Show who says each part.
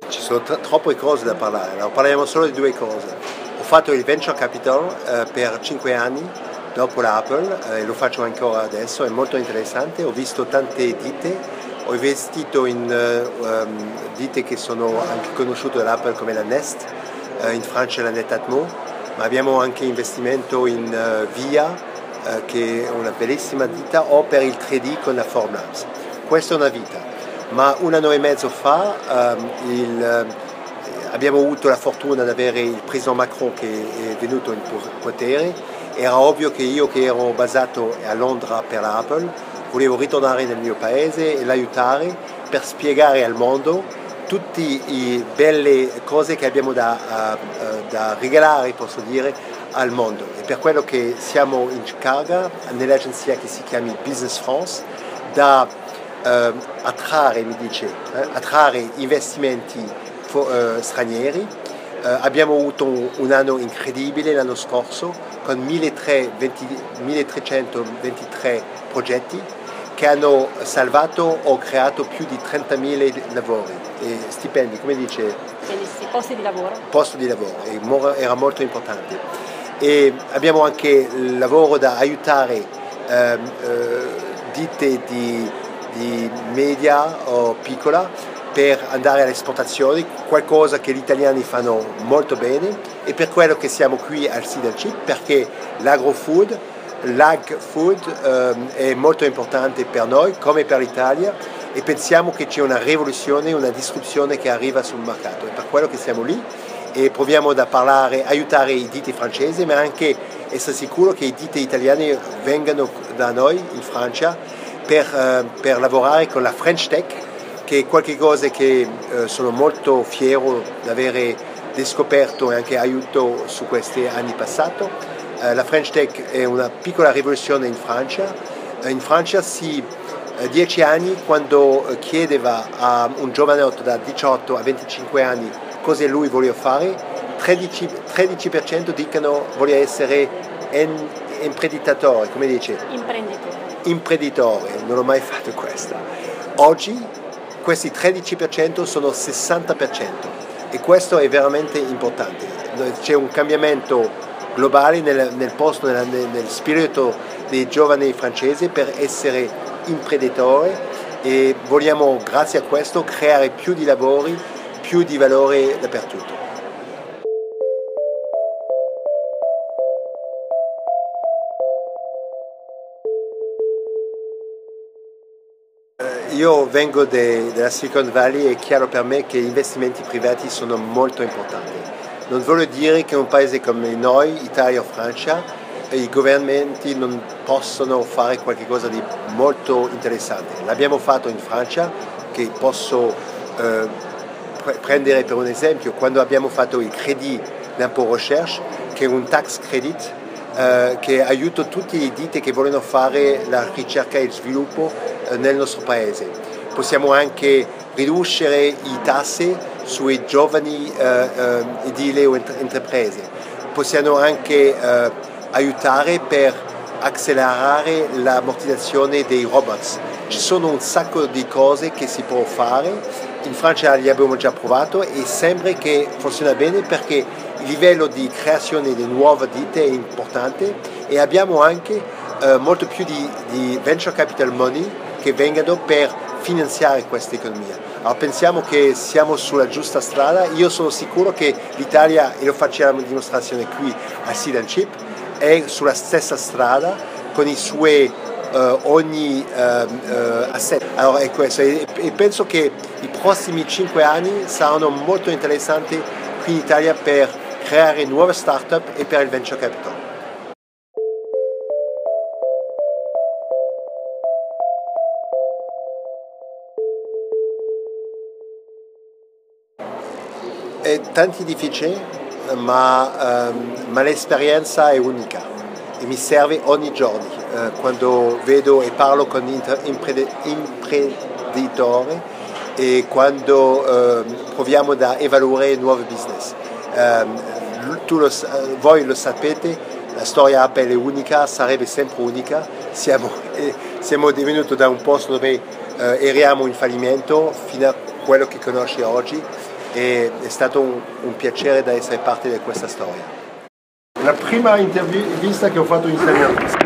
Speaker 1: Ci sono troppe cose da parlare, allora parliamo solo di due cose. Ho fatto il venture capital per 5 anni dopo l'Apple e lo faccio ancora adesso, è molto interessante, ho visto tante ditte, ho investito in ditte che sono anche conosciute dall'Apple come la Nest, in Francia la Netatmo, ma abbiamo anche investimento in Via, che è una bellissima ditta, o per il 3D con la Formlabs. Questa è una vita. Ma un anno e mezzo fa abbiamo avuto la fortuna di avere il presidente Macron che è venuto in potere. Era ovvio che io, che ero basato a Londra per l'Apple, volevo ritornare nel mio paese e l'aiutare per spiegare al mondo tutte le belle cose che abbiamo da regalare, posso dire, al mondo. E per quello che siamo in carica nell'agenzia che si chiama Business France da attrarre investimenti stranieri. Abbiamo avuto un anno incredibile l'anno scorso con 1323 progetti che hanno salvato o creato più di 30.000 lavori e stipendi, come dice?
Speaker 2: Posti di lavoro.
Speaker 1: Posti di lavoro, era molto importante. E abbiamo anche il lavoro da aiutare ditte di media o piccola per andare all'esportazione, qualcosa che gli italiani fanno molto bene, e per quello che siamo qui al Seed and Chip, perché l'ag food è molto importante per noi come per l'Italia e pensiamo che c'è una rivoluzione, una disrupzione che arriva sul mercato, e per quello che siamo lì e proviamo a parlare, aiutare i ditte francesi, ma anche essere sicuro che i ditte italiane vengano da noi in Francia per lavorare con la French Tech, che è qualcosa che sono molto fiero di avere scoperto e anche aiuto su questi anni passati. La French Tech è una piccola rivoluzione in Francia. In Francia 10 anni, quando chiedeva a un giovanotto da 18 a 25 anni cosa lui voleva fare, 13% dicono voglio essere imprenditore, come dice? Imprenditore, non ho mai fatto questo. Oggi questi 13% sono 60% e questo è veramente importante. C'è un cambiamento globale nel spirito dei giovani francesi per essere imprenditori, e vogliamo, grazie a questo, creare più di lavori, più di valore dappertutto. Io vengo della Silicon Valley e è chiaro per me che gli investimenti privati sono molto importanti. Non vuole dire che un paese come noi, Italia o Francia, i governanti non possono fare qualcosa di molto interessante. L'abbiamo fatto in Francia, che posso prendere per un esempio, quando abbiamo fatto il Crédit d'impôt recherche, che è un tax credit che aiuta tutte le ditte che vogliono fare la ricerca e il sviluppo nel nostro paese. Possiamo anche ridurre i tassi sui giovani edili o intraprese. Possiamo anche aiutare per accelerare l'ammortizzazione dei robots. Ci sono un sacco di cose che si può fare. In Francia li abbiamo già provato e sembra che funziona bene, perché il livello di creazione di nuove ditte è importante, e abbiamo anche molto più di venture capital money che vengono per finanziare questa economia. Allora, pensiamo che siamo sulla giusta strada. Io sono sicuro che l'Italia, e lo facciamo dimostrazione qui a Seed and Chip, è sulla stessa strada con i suoi ogni asset. Allora è questo, e penso che i prossimi 5 anni saranno molto interessanti qui in Italia per creare nuove start-up e per il venture capital. È tanto difficile, ma l'esperienza è unica. e mi serve ogni giorno quando vedo e parlo con imprenditori e quando proviamo a evaluare nuovi business. Voi lo sapete, la storia Apple è unica, sarebbe sempre unica. Siamo divenuti da un posto dove eriamo in fallimento fino a quello che conosci oggi e è stato un piacere da essere parte di questa storia.
Speaker 2: La prima intervista che ho fatto in italiano.